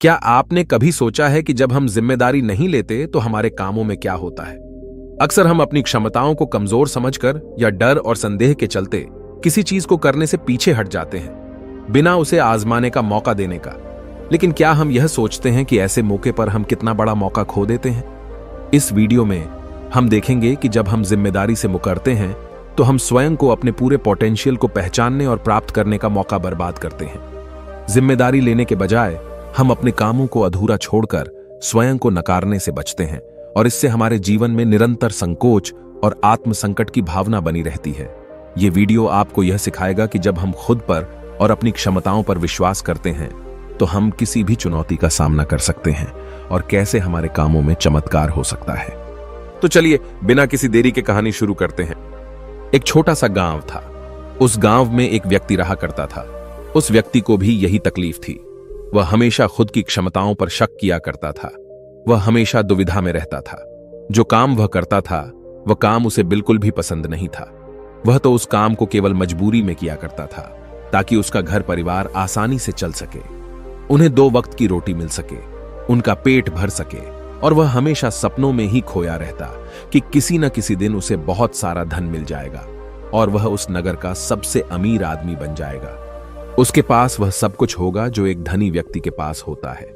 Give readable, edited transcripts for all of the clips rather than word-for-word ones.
क्या आपने कभी सोचा है कि जब हम जिम्मेदारी नहीं लेते तो हमारे कामों में क्या होता है? अक्सर हम अपनी क्षमताओं को कमजोर समझकर या डर और संदेह के चलते किसी चीज को करने से पीछे हट जाते हैं, बिना उसे आजमाने का मौका देने का। लेकिन क्या हम यह सोचते हैं कि ऐसे मौके पर हम कितना बड़ा मौका खो देते हैं? इस वीडियो में हम देखेंगे कि जब हम जिम्मेदारी से मुकरते हैं तो हम स्वयं को अपने पूरे पोटेंशियल को पहचानने और प्राप्त करने का मौका बर्बाद करते हैं। जिम्मेदारी लेने के बजाय हम अपने कामों को अधूरा छोड़कर स्वयं को नकारने से बचते हैं और इससे हमारे जीवन में निरंतर संकोच और आत्म संकट की भावना बनी रहती है। ये वीडियो आपको यह सिखाएगा कि जब हम खुद पर और अपनी क्षमताओं पर विश्वास करते हैं तो हम किसी भी चुनौती का सामना कर सकते हैं और कैसे हमारे कामों में चमत्कार हो सकता है। तो चलिए बिना किसी देरी के कहानी शुरू करते हैं। एक छोटा सा गांव था। उस गांव में एक व्यक्ति रहा करता था। उस व्यक्ति को भी यही तकलीफ थी। वह हमेशा खुद की क्षमताओं पर शक किया करता था। वह हमेशा दुविधा में रहता था। जो काम वह करता था वह काम उसे बिल्कुल भी पसंद नहीं था। वह तो उस काम को केवल मजबूरी में किया करता था ताकि उसका घर परिवार आसानी से चल सके, उन्हें 2 वक्त की रोटी मिल सके, उनका पेट भर सके। और वह हमेशा सपनों में ही खोया रहता कि किसी न किसी दिन उसे बहुत सारा धन मिल जाएगा और वह उस नगर का सबसे अमीर आदमी बन जाएगा। उसके पास वह सब कुछ होगा जो एक धनी व्यक्ति के पास होता है।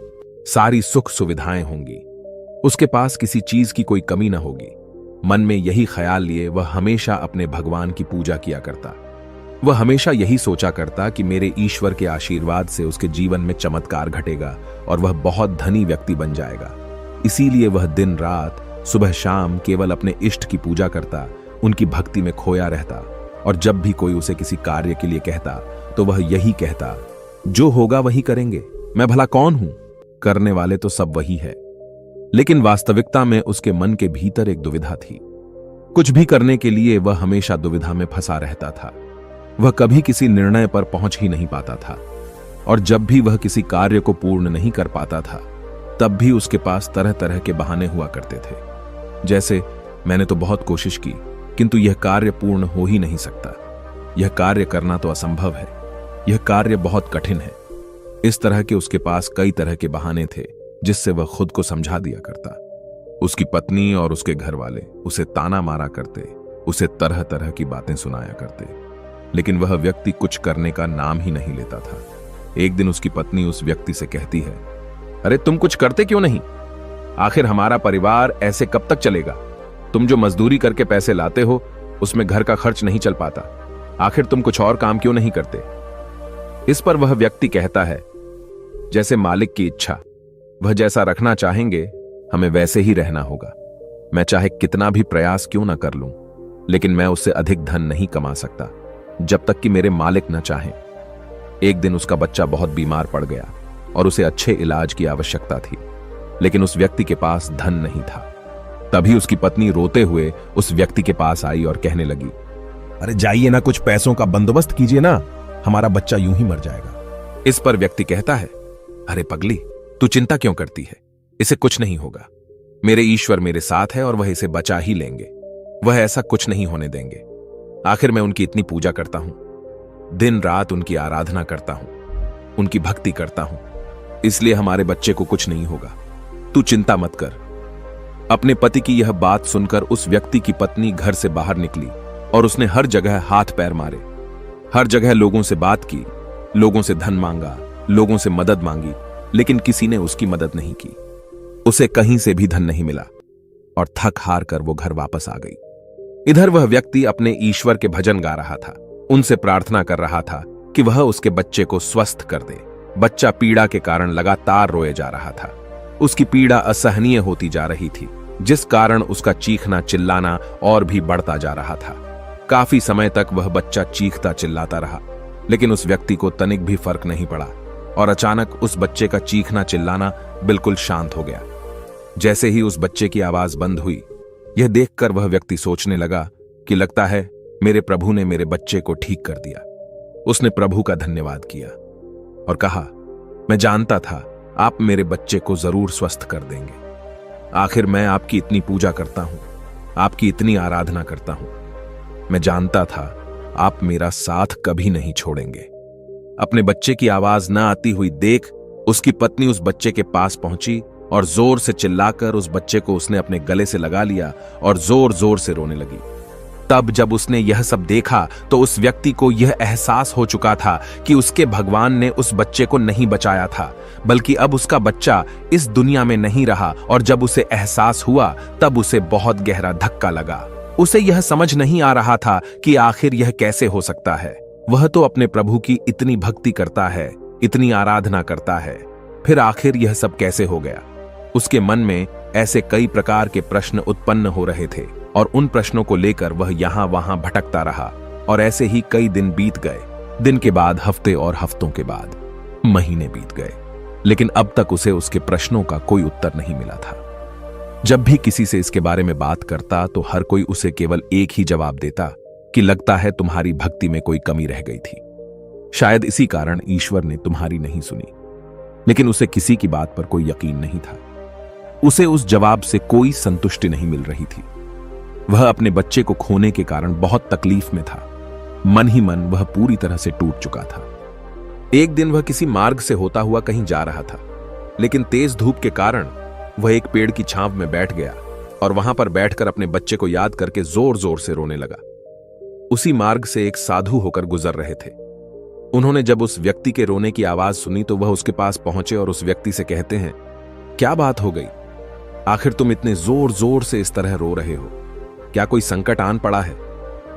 सारी सुख सुविधाएं होंगी। उसके पास किसी चीज की कोई कमी न होगी। मन में यही ख्याल लिए वह हमेशा अपने भगवान की पूजा किया करता। वह हमेशा यही सोचा करता कि मेरे ईश्वर के आशीर्वाद से उसके जीवन में चमत्कार घटेगा और वह बहुत धनी व्यक्ति बन जाएगा। इसीलिए वह दिन रात सुबह शाम केवल अपने इष्ट की पूजा करता, उनकी भक्ति में खोया रहता। और जब भी कोई उसे किसी कार्य के लिए कहता तो वह यही कहता, जो होगा वही करेंगे, मैं भला कौन हूं, करने वाले तो सब वही है। लेकिन वास्तविकता में उसके मन के भीतर एक दुविधा थी। कुछ भी करने के लिए वह हमेशा दुविधा में फंसा रहता था। वह कभी किसी निर्णय पर पहुंच ही नहीं पाता था और जब भी वह किसी कार्य को पूर्ण नहीं कर पाता था तब भी उसके पास तरह तरह के बहाने हुआ करते थे। जैसे, मैंने तो बहुत कोशिश की किंतु यह कार्य पूर्ण हो ही नहीं सकता, यह कार्य करना तो असंभव है, यह कार्य बहुत कठिन है। इस तरह के उसके पास कई तरह के बहाने थे जिससे वह खुद को समझा दिया करता। उसकी पत्नी और उसके घर वाले उसे ताना मारा करते, उसे तरह तरह की बातें सुनाया करते, लेकिन वह व्यक्ति कुछ करने का नाम ही नहीं लेता था। एक दिन उसकी पत्नी उस व्यक्ति से कहती है, अरे तुम कुछ करते क्यों नहीं? आखिर हमारा परिवार ऐसे कब तक चलेगा? तुम जो मजदूरी करके पैसे लाते हो उसमें घर का खर्च नहीं चल पाता। आखिर तुम कुछ और काम क्यों नहीं करते? इस पर वह व्यक्ति कहता है, जैसे मालिक की इच्छा, वह जैसा रखना चाहेंगे हमें वैसे ही रहना होगा। मैं चाहे कितना भी प्रयास क्यों ना कर लूं, लेकिन मैं उससे अधिक धन नहीं कमा सकता जब तक कि मेरे मालिक न चाहें। एक दिन उसका बच्चा बहुत बीमार पड़ गया और उसे अच्छे इलाज की आवश्यकता थी, लेकिन उस व्यक्ति के पास धन नहीं था। तभी उसकी पत्नी रोते हुए उस व्यक्ति के पास आई और कहने लगी, अरे जाइए ना, कुछ पैसों का बंदोबस्त कीजिए ना, हमारा बच्चा यूं ही मर जाएगा। इस पर व्यक्ति कहता है, अरे पगली, तू चिंता क्यों करती है? इसे कुछ नहीं होगा। मेरे ईश्वर मेरे साथ है और वह इसे बचा ही लेंगे। वह ऐसा कुछ नहीं होने देंगे। आखिर मैं उनकी इतनी पूजा करता हूं, दिन रात उनकी आराधना करता हूं, उनकी भक्ति करता हूं, इसलिए हमारे बच्चे को कुछ नहीं होगा। तू चिंता मत कर। अपने पति की यह बात सुनकर उस व्यक्ति की पत्नी घर से बाहर निकली और उसने हर जगह हाथ पैर मारे, हर जगह लोगों से बात की, लोगों से धन मांगा, लोगों से मदद मांगी, लेकिन किसी ने उसकी मदद नहीं की। उसे कहीं से भी धन नहीं मिला और थक हार कर वो घर वापस आ गई। इधर वह व्यक्ति अपने ईश्वर के भजन गा रहा था, उनसे प्रार्थना कर रहा था कि वह उसके बच्चे को स्वस्थ कर दे। बच्चा पीड़ा के कारण लगातार रोए जा रहा था। उसकी पीड़ा असहनीय होती जा रही थी, जिस कारण उसका चीखना चिल्लाना और भी बढ़ता जा रहा था। काफी समय तक वह बच्चा चीखता चिल्लाता रहा, लेकिन उस व्यक्ति को तनिक भी फर्क नहीं पड़ा और अचानक उस बच्चे का चीखना चिल्लाना बिल्कुल शांत हो गया। जैसे ही उस बच्चे की आवाज बंद हुई, यह देखकर वह व्यक्ति सोचने लगा कि लगता है मेरे प्रभु ने मेरे बच्चे को ठीक कर दिया। उसने प्रभु का धन्यवाद किया और कहा, मैं जानता था आप मेरे बच्चे को जरूर स्वस्थ कर देंगे। आखिर मैं आपकी इतनी पूजा करता हूं, आपकी इतनी आराधना करता हूं। मैं जानता था आप मेरा साथ कभी नहीं छोड़ेंगे। अपने बच्चे की आवाज न आती हुई देख उसकी पत्नी उस बच्चे के पास पहुंची और जोर से चिल्लाकर उस बच्चे को उसने अपने गले से लगा लिया और जोर जोर से रोने लगी। तब जब उसने यह सब देखा तो उस व्यक्ति को यह एहसास हो चुका था कि उसके भगवान ने उस बच्चे को नहीं बचाया था, बल्कि अब उसका बच्चा इस दुनिया में नहीं रहा। और जब उसे एहसास हुआ तब उसे बहुत गहरा धक्का लगा। उसे यह समझ नहीं आ रहा था कि आखिर यह कैसे हो सकता है। वह तो अपने प्रभु की इतनी भक्ति करता है, इतनी आराधना करता है, फिर आखिर यह सब कैसे हो गया। उसके मन में ऐसे कई प्रकार के प्रश्न उत्पन्न हो रहे थे और उन प्रश्नों को लेकर वह यहां वहां भटकता रहा। और ऐसे ही कई दिन बीत गए। दिन के बाद हफ्ते और हफ्तों के बाद महीने बीत गए, लेकिन अब तक उसे उसके प्रश्नों का कोई उत्तर नहीं मिला था। जब भी किसी से इसके बारे में बात करता तो हर कोई उसे केवल एक ही जवाब देता कि लगता है तुम्हारी भक्ति में कोई कमी रह गई थी। शायद इसी कारण ईश्वर ने तुम्हारी नहीं सुनी। लेकिन उसे किसी की बात पर कोई यकीन नहीं था। उसे उस जवाब से कोई संतुष्टि नहीं मिल रही थी। वह अपने बच्चे को खोने के कारण बहुत तकलीफ में था। मन ही मन वह पूरी तरह से टूट चुका था। एक दिन वह किसी मार्ग से होता हुआ कहीं जा रहा था, लेकिन तेज धूप के कारण वह एक पेड़ की छांव में बैठ गया और वहां पर बैठकर अपने बच्चे को याद करके जोर जोर से रोने लगा। उसी मार्ग से एक साधु होकर गुजर रहे थे। उन्होंने जब उस व्यक्ति के रोने की आवाज सुनी तो वह उसके पास पहुंचे और उस व्यक्ति से कहते हैं, क्या बात हो गई? आखिर तुम इतने जोर जोर से इस तरह रो रहे हो? क्या कोई संकट आन पड़ा है?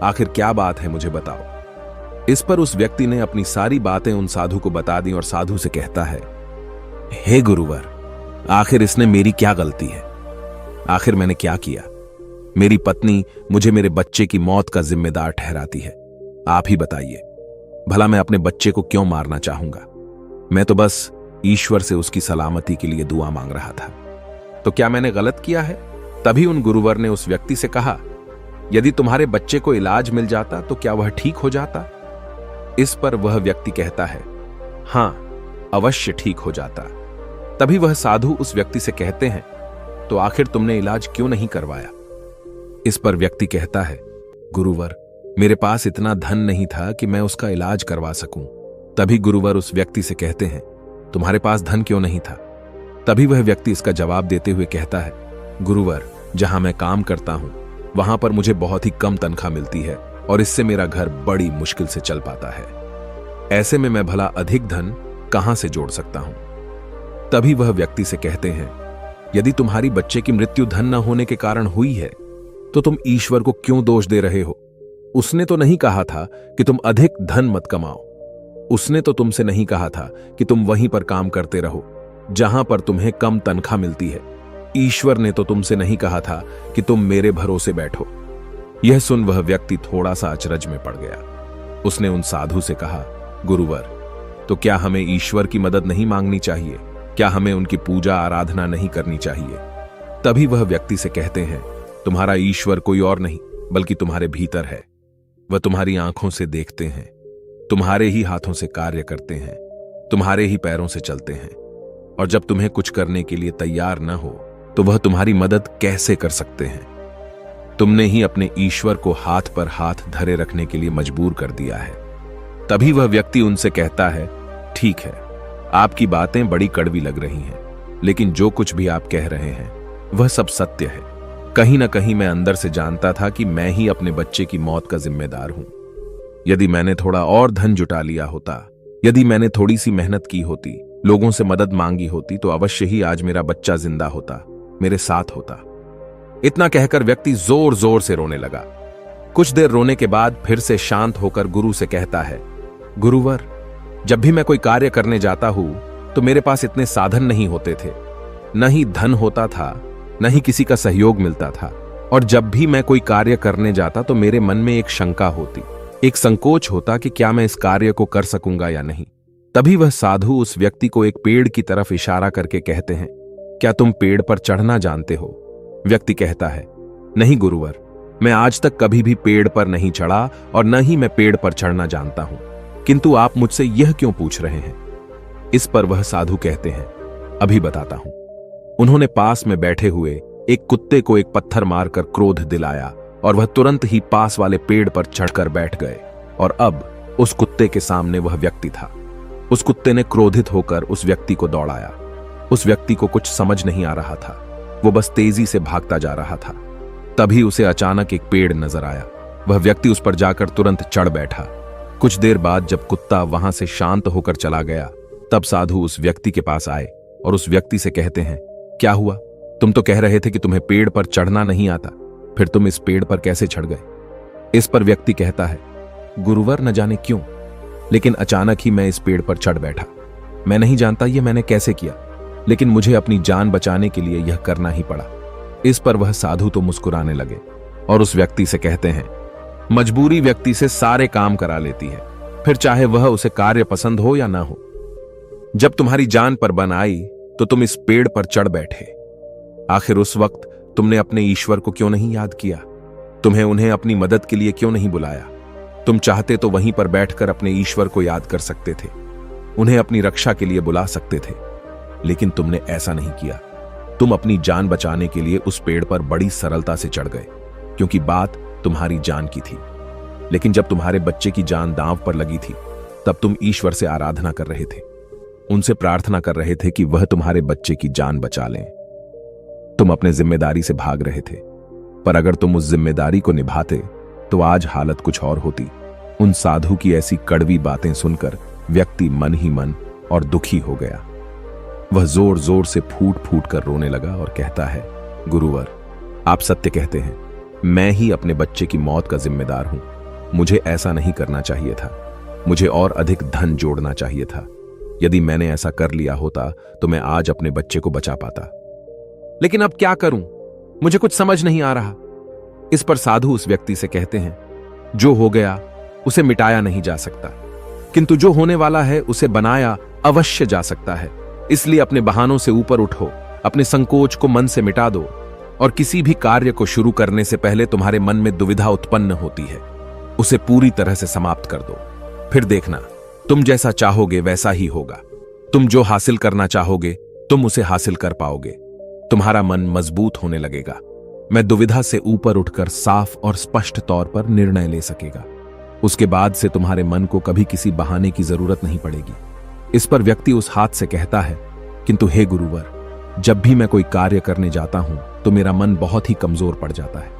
आखिर क्या बात है, मुझे बताओ। इस पर उस व्यक्ति ने अपनी सारी बातें उन साधु को बता दी और साधु से कहता है, हे गुरुवर, आखिर इसने मेरी क्या गलती है? आखिर मैंने क्या किया? मेरी पत्नी मुझे मेरे बच्चे की मौत का जिम्मेदार ठहराती है। आप ही बताइए, भला मैं अपने बच्चे को क्यों मारना चाहूंगा? मैं तो बस ईश्वर से उसकी सलामती के लिए दुआ मांग रहा था। तो क्या मैंने गलत किया है? तभी उन गुरुवर ने उस व्यक्ति से कहा, यदि तुम्हारे बच्चे को इलाज मिल जाता तो क्या वह ठीक हो जाता? इस पर वह व्यक्ति कहता है, हां, अवश्य ठीक हो जाता। तभी वह साधु उस व्यक्ति से कहते हैं, तो आखिर तुमने इलाज क्यों नहीं करवाया? इस पर व्यक्ति कहता है, गुरुवर, मेरे पास इतना धन नहीं था कि मैं उसका इलाज करवा सकूं। तभी गुरुवर उस व्यक्ति से कहते हैं, तुम्हारे पास धन क्यों नहीं था? तभी वह व्यक्ति इसका जवाब देते हुए कहता है, गुरुवर, जहां मैं काम करता हूं वहां पर मुझे बहुत ही कम तनख्वाह मिलती है और इससे मेरा घर बड़ी मुश्किल से चल पाता है। ऐसे में मैं भला अधिक धन कहां से जोड़ सकता हूं? तभी वह व्यक्ति से कहते हैं, यदि तुम्हारी बच्चे की मृत्यु धन न होने के कारण हुई है तो तुम ईश्वर को क्यों दोष दे रहे हो? उसने तो नहीं कहा था कि तुम अधिक धन मत कमाओ। उसने तो तुमसे नहीं कहा था कि तुम वहीं पर काम करते रहो जहां पर तुम्हें कम तनख्वाह मिलती है। ईश्वर ने तो तुमसे नहीं कहा था कि तुम मेरे भरोसे बैठो। यह सुन वह व्यक्ति थोड़ा सा अचरज में पड़ गया। उसने उन साधु से कहा, गुरुवर, तो क्या हमें ईश्वर की मदद नहीं मांगनी चाहिए? क्या हमें उनकी पूजा आराधना नहीं करनी चाहिए? तभी वह व्यक्ति से कहते हैं, तुम्हारा ईश्वर कोई और नहीं बल्कि तुम्हारे भीतर है। वह तुम्हारी आंखों से देखते हैं, तुम्हारे ही हाथों से कार्य करते हैं, तुम्हारे ही पैरों से चलते हैं, और जब तुम्हें कुछ करने के लिए तैयार न हो तो वह तुम्हारी मदद कैसे कर सकते हैं? तुमने ही अपने ईश्वर को हाथ पर हाथ धरे रखने के लिए मजबूर कर दिया है। तभी वह व्यक्ति उनसे कहता है, ठीक है, आपकी बातें बड़ी कड़वी लग रही हैं, लेकिन जो कुछ भी आप कह रहे हैं वह सब सत्य है। कहीं ना कहीं मैं अंदर से जानता था कि मैं ही अपने बच्चे की मौत का जिम्मेदार हूं। यदि मैंने थोड़ा और धन जुटा लिया होता, यदि मैंने थोड़ी सी मेहनत की होती, लोगों से मदद मांगी होती, तो अवश्य ही आज मेरा बच्चा जिंदा होता, मेरे साथ होता। इतना कहकर व्यक्ति जोर जोर से रोने लगा। कुछ देर रोने के बाद फिर से शांत होकर गुरु से कहता है, गुरुवर, जब भी मैं कोई कार्य करने जाता हूं तो मेरे पास इतने साधन नहीं होते थे, न ही धन होता था, न ही किसी का सहयोग मिलता था, और जब भी मैं कोई कार्य करने जाता तो मेरे मन में एक शंका होती, एक संकोच होता कि क्या मैं इस कार्य को कर सकूंगा या नहीं। तभी वह साधु उस व्यक्ति को एक पेड़ की तरफ इशारा करके कहते हैं, क्या तुम पेड़ पर चढ़ना जानते हो? व्यक्ति कहता है, नहीं गुरुवर, मैं आज तक कभी भी पेड़ पर नहीं चढ़ा और न ही मैं पेड़ पर चढ़ना जानता हूं, किंतु आप मुझसे यह क्यों पूछ रहे हैं? इस पर वह साधु कहते हैं, अभी बताता हूं। उन्होंने पास में बैठे हुए एक कुत्ते को एक पत्थर मारकर क्रोध दिलाया और वह तुरंत ही पास वाले पेड़ पर चढ़कर बैठ गए, और अब उस कुत्ते के सामने वह व्यक्ति था। उस कुत्ते ने क्रोधित होकर उस व्यक्ति को दौड़ाया। उस व्यक्ति को कुछ समझ नहीं आ रहा था, वो बस तेजी से भागता जा रहा था। तभी उसे अचानक एक पेड़ नजर आया। वह व्यक्ति उस पर जाकर तुरंत चढ़ बैठा। कुछ देर बाद जब कुत्ता वहां से शांत होकर चला गया, तब साधु उस व्यक्ति के पास आए और उस व्यक्ति से कहते हैं, क्या हुआ? तुम तो कह रहे थे कि तुम्हें पेड़ पर चढ़ना नहीं आता, फिर तुम इस पेड़ पर कैसे चढ़ गए? इस पर व्यक्ति कहता है, गुरुवर न जाने क्यों, लेकिन अचानक ही मैं इस पेड़ पर चढ़ बैठा। मैं नहीं जानता ये मैंने कैसे किया, लेकिन मुझे अपनी जान बचाने के लिए यह करना ही पड़ा। इस पर वह साधु तो मुस्कुराने लगे और उस व्यक्ति से कहते हैं, मजबूरी व्यक्ति से सारे काम करा लेती है, फिर चाहे वह उसे कार्य पसंद हो या ना हो। जब तुम्हारी जान पर बन आई तो तुम इस पेड़ पर चढ़ बैठे। आखिर उस वक्त तुमने अपने ईश्वर को क्यों नहीं याद किया? तुम्हें उन्हें अपनी मदद के लिए क्यों नहीं बुलाया? तुम चाहते तो वहीं पर बैठकर अपने ईश्वर को याद कर सकते थे, उन्हें अपनी रक्षा के लिए बुला सकते थे, लेकिन तुमने ऐसा नहीं किया। तुम अपनी जान बचाने के लिए उस पेड़ पर बड़ी सरलता से चढ़ गए, क्योंकि बात तुम्हारी जान की थी। लेकिन जब तुम्हारे बच्चे की जान दांव पर लगी थी, तब तुम ईश्वर से आराधना कर रहे थे, उनसे प्रार्थना कर रहे थे कि वह तुम्हारे बच्चे की जान बचा लें। तुम अपने जिम्मेदारी से भाग रहे थे, पर अगर तुम उस जिम्मेदारी को निभाते तो आज हालत कुछ और होती। उन साधु की ऐसी कड़वी बातें सुनकर व्यक्ति मन ही मन और दुखी हो गया। वह जोर जोर से फूट फूट कर रोने लगा और कहता है, गुरुवर, आप सत्य कहते हैं, मैं ही अपने बच्चे की मौत का जिम्मेदार हूं। मुझे ऐसा नहीं करना चाहिए था, मुझे और अधिक धन जोड़ना चाहिए था। यदि मैंने ऐसा कर लिया होता तो मैं आज अपने बच्चे को बचा पाता, लेकिन अब क्या करूं? मुझे कुछ समझ नहीं आ रहा। इस पर साधु उस व्यक्ति से कहते हैं, जो हो गया उसे मिटाया नहीं जा सकता, किंतु जो होने वाला है उसे बनाया अवश्य जा सकता है। इसलिए अपने बहानों से ऊपर उठो, अपने संकोच को मन से मिटा दो, और किसी भी कार्य को शुरू करने से पहले तुम्हारे मन में दुविधा उत्पन्न होती है, उसे पूरी तरह से समाप्त कर दो। फिर देखना, तुम जैसा चाहोगे वैसा ही होगा। तुम जो हासिल करना चाहोगे तुम उसे हासिल कर पाओगे। तुम्हारा मन मजबूत होने लगेगा। मैं दुविधा से ऊपर उठकर साफ और स्पष्ट तौर पर निर्णय ले सकेगा। उसके बाद से तुम्हारे मन को कभी किसी बहाने की जरूरत नहीं पड़ेगी। इस पर व्यक्ति उस हाथ से कहता है, किंतु हे गुरुवर, जब भी मैं कोई कार्य करने जाता हूं तो मेरा मन बहुत ही कमजोर पड़ जाता है।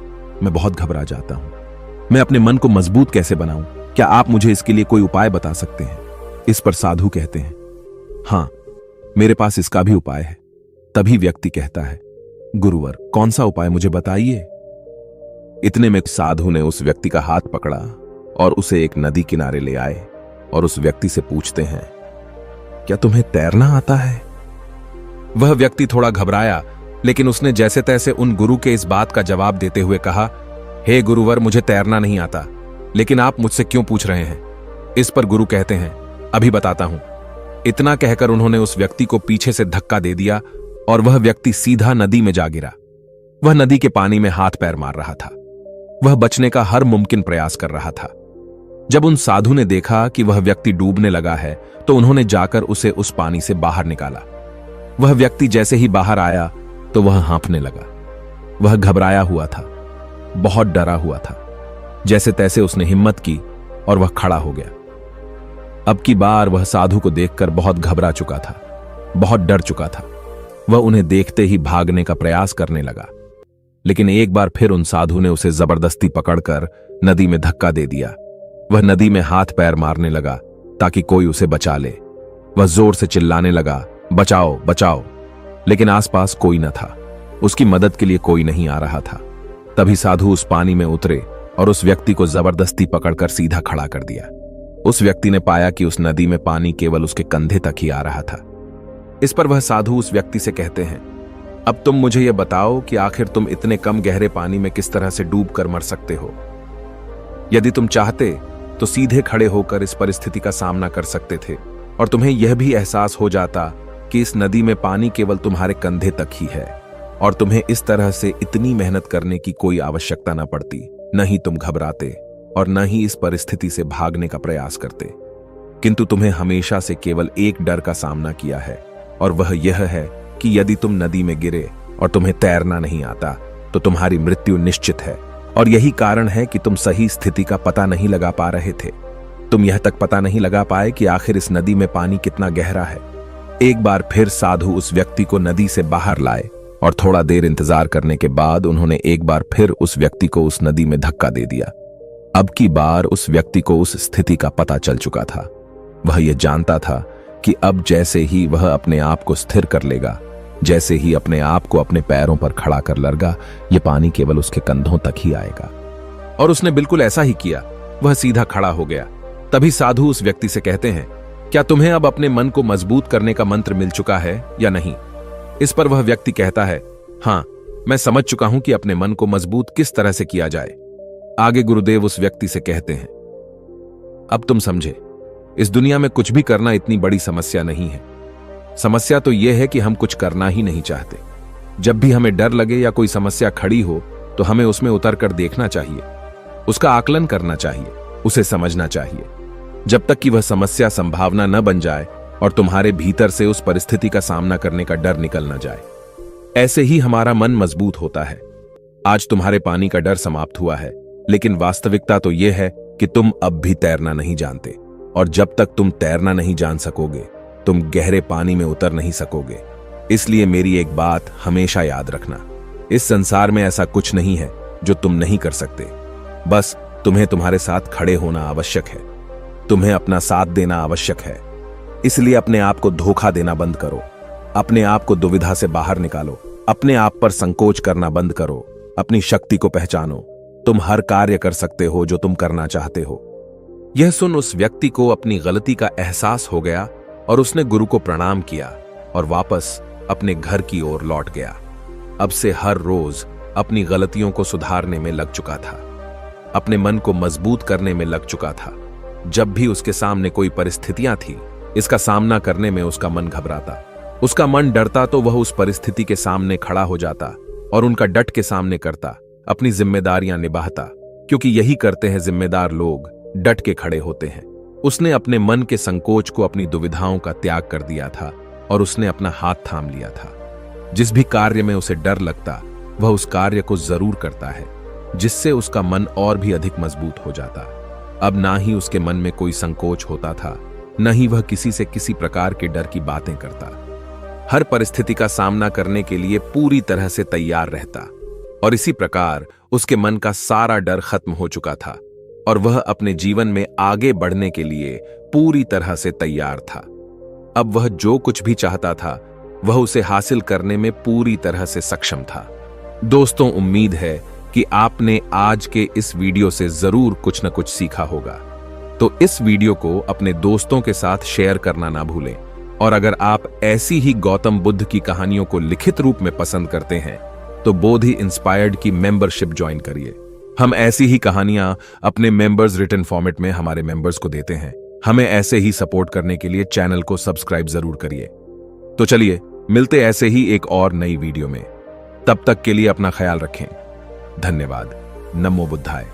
मैं बहुत घबरा जाता हूं। मैं अपने मन को मजबूत कैसे बनाऊं? क्या आप मुझे इसके लिए कोई उपाय बता सकते हैं? इस पर साधु कहते हैं, हां, मेरे पास इसका भी उपाय है। तभी व्यक्ति कहता है, गुरुवर, कौन सा उपाय मुझे बताइए। इतने में साधु ने उस व्यक्ति का हाथ पकड़ा और उसे एक नदी किनारे ले आए और उस व्यक्ति से पूछते हैं, क्या तुम्हें तैरना आता है? वह व्यक्ति थोड़ा घबराया, लेकिन उसने जैसे तैसे उन गुरु के इस बात का जवाब देते हुए कहा, हे गुरुवर, मुझे तैरना नहीं आता, लेकिन आप मुझसे क्यों पूछ रहे हैं? इस पर गुरु कहते हैं, अभी बताता हूं। इतना कहकर उन्होंने उस व्यक्ति को पीछे से धक्का दे दिया और वह व्यक्ति सीधा नदी में जा गिरा। वह नदी के पानी में हाथ पैर मार रहा था। वह बचने का हर मुमकिन प्रयास कर रहा था। जब उन साधु ने देखा कि वह व्यक्ति डूबने लगा है तो उन्होंने जाकर उसे उस पानी से बाहर निकाला। वह व्यक्ति जैसे ही बाहर आया तो वह हाँफने लगा। वह घबराया हुआ था, बहुत डरा हुआ था। जैसे तैसे उसने हिम्मत की और वह खड़ा हो गया। अब की बार वह साधु को देखकर बहुत घबरा चुका था, बहुत डर चुका था। वह उन्हें देखते ही भागने का प्रयास करने लगा, लेकिन एक बार फिर उन साधु ने उसे जबरदस्ती पकड़कर नदी में धक्का दे दिया। वह नदी में हाथ पैर मारने लगा ताकि कोई उसे बचा ले। वह जोर से चिल्लाने लगा, बचाओ बचाओ, लेकिन आसपास कोई न था। उसकी मदद के लिए कोई नहीं आ रहा था। तभी साधु उस पानी में उतरे और उस व्यक्ति को जबरदस्ती पकड़कर सीधा खड़ा कर दिया। उस व्यक्ति ने पाया कि उस नदी में पानी केवल उसके कंधे तक ही आ रहा था। इस पर वह साधु उस व्यक्ति से कहते हैं, अब तुम मुझे यह बताओ कि आखिर तुम इतने कम गहरे पानी में किस तरह से डूब कर मर सकते हो। यदि तुम चाहते तो सीधे खड़े होकर इस परिस्थिति का सामना कर सकते थे और तुम्हें यह भी एहसास हो जाता कि इस नदी में पानी केवल तुम्हारे कंधे तक ही है और तुम्हें इस तरह से इतनी मेहनत करने की कोई आवश्यकता न पड़ती। न ही तुम घबराते और न ही इस परिस्थिति से भागने का प्रयास करते, किंतु तुम्हें हमेशा से केवल एक डर का सामना किया है, और वह यह है कि यदि तुम नदी में गिरे और तुम्हें तैरना नहीं आता तो तुम्हारी मृत्यु निश्चित है। और यही कारण है कि तुम सही स्थिति का पता नहीं लगा पा रहे थे। तुम यह तक पता नहीं लगा पाए कि आखिर इस नदी में पानी कितना गहरा है। एक बार फिर साधु उस व्यक्ति को नदी से बाहर लाए और थोड़ा देर इंतजार करने के बाद उन्होंने एक बार फिर उस व्यक्ति को उस नदी में धक्का दे दिया। अब की बार उस व्यक्ति को उस स्थिति का पता चल चुका था। वह यह जानता था कि अब जैसे ही वह अपने आप को स्थिर कर लेगा, जैसे ही अपने आप को अपने पैरों पर खड़ा कर लेगा, यह पानी केवल उसके कंधों तक ही आएगा। और उसने बिल्कुल ऐसा ही किया। वह सीधा खड़ा हो गया। तभी साधु उस व्यक्ति से कहते हैं, क्या तुम्हें अब अपने मन को मजबूत करने का मंत्र मिल चुका है या नहीं? इस पर वह व्यक्ति कहता है, हाँ, मैं समझ चुका हूं कि अपने मन को मजबूत किस तरह से किया जाए। आगे गुरुदेव उस व्यक्ति से कहते हैं, अब तुम समझे, इस दुनिया में कुछ भी करना इतनी बड़ी समस्या नहीं है। समस्या तो यह है कि हम कुछ करना ही नहीं चाहते। जब भी हमें डर लगे या कोई समस्या खड़ी हो तो हमें उसमें उतर कर देखना चाहिए, उसका आकलन करना चाहिए, उसे समझना चाहिए, जब तक कि वह समस्या संभावना न बन जाए और तुम्हारे भीतर से उस परिस्थिति का सामना करने का डर निकल न जाए। ऐसे ही हमारा मन मजबूत होता है। आज तुम्हारे पानी का डर समाप्त हुआ है, लेकिन वास्तविकता तो यह है कि तुम अब भी तैरना नहीं जानते, और जब तक तुम तैरना नहीं जान सकोगे तुम गहरे पानी में उतर नहीं सकोगे। इसलिए मेरी एक बात हमेशा याद रखना, इस संसार में ऐसा कुछ नहीं है जो तुम नहीं कर सकते। बस तुम्हें तुम्हारे साथ खड़े होना आवश्यक है, तुम्हें अपना साथ देना आवश्यक है। इसलिए अपने आप को धोखा देना बंद करो, अपने आप को दुविधा से बाहर निकालो, अपने आप पर संकोच करना बंद करो, अपनी शक्ति को पहचानो। तुम हर कार्य कर सकते हो जो तुम करना चाहते हो। यह सुन उस व्यक्ति को अपनी गलती का एहसास हो गया और उसने गुरु को प्रणाम किया और वापस अपने घर की ओर लौट गया। अब से हर रोज अपनी गलतियों को सुधारने में लग चुका था, अपने मन को मजबूत करने में लग चुका था। जब भी उसके सामने कोई परिस्थितियां थी, इसका सामना करने में उसका मन घबराता, उसका मन डरता, तो वह उस परिस्थिति के सामने खड़ा हो जाता और उनका डट के सामने करता, अपनी जिम्मेदारियां निभाता, क्योंकि यही करते हैं जिम्मेदार लोग, डट के खड़े होते हैं। उसने अपने मन के संकोच को, अपनी दुविधाओं का त्याग कर दिया था और उसने अपना हाथ थाम लिया था। जिस भी कार्य में उसे डर लगता वह उस कार्य को जरूर करता है, जिससे उसका मन और भी अधिक मजबूत हो जाता। अब ना ही उसके मन में कोई संकोच होता था, न ही वह किसी से किसी प्रकार के डर की बातें करता। हर परिस्थिति का सामना करने के लिए पूरी तरह से तैयार रहता और इसी प्रकार उसके मन का सारा डर खत्म हो चुका था और वह अपने जीवन में आगे बढ़ने के लिए पूरी तरह से तैयार था। अब वह जो कुछ भी चाहता था वह उसे हासिल करने में पूरी तरह से सक्षम था। दोस्तों, उम्मीद है कि आपने आज के इस वीडियो से जरूर कुछ न कुछ सीखा होगा। तो इस वीडियो को अपने दोस्तों के साथ शेयर करना ना भूलें, और अगर आप ऐसी ही गौतम बुद्ध की कहानियों को लिखित रूप में पसंद करते हैं तो बोधि इंस्पायर्ड की मेंबरशिप ज्वाइन करिए। हम ऐसी ही कहानियां अपने मेंबर्स रिटन फॉर्मेट में हमारे मेंबर्स को देते हैं। हमें ऐसे ही सपोर्ट करने के लिए चैनल को सब्सक्राइब जरूर करिए। तो चलिए मिलते ऐसे ही एक और नई वीडियो में। तब तक के लिए अपना ख्याल रखें। धन्यवाद। नमो बुद्धाय।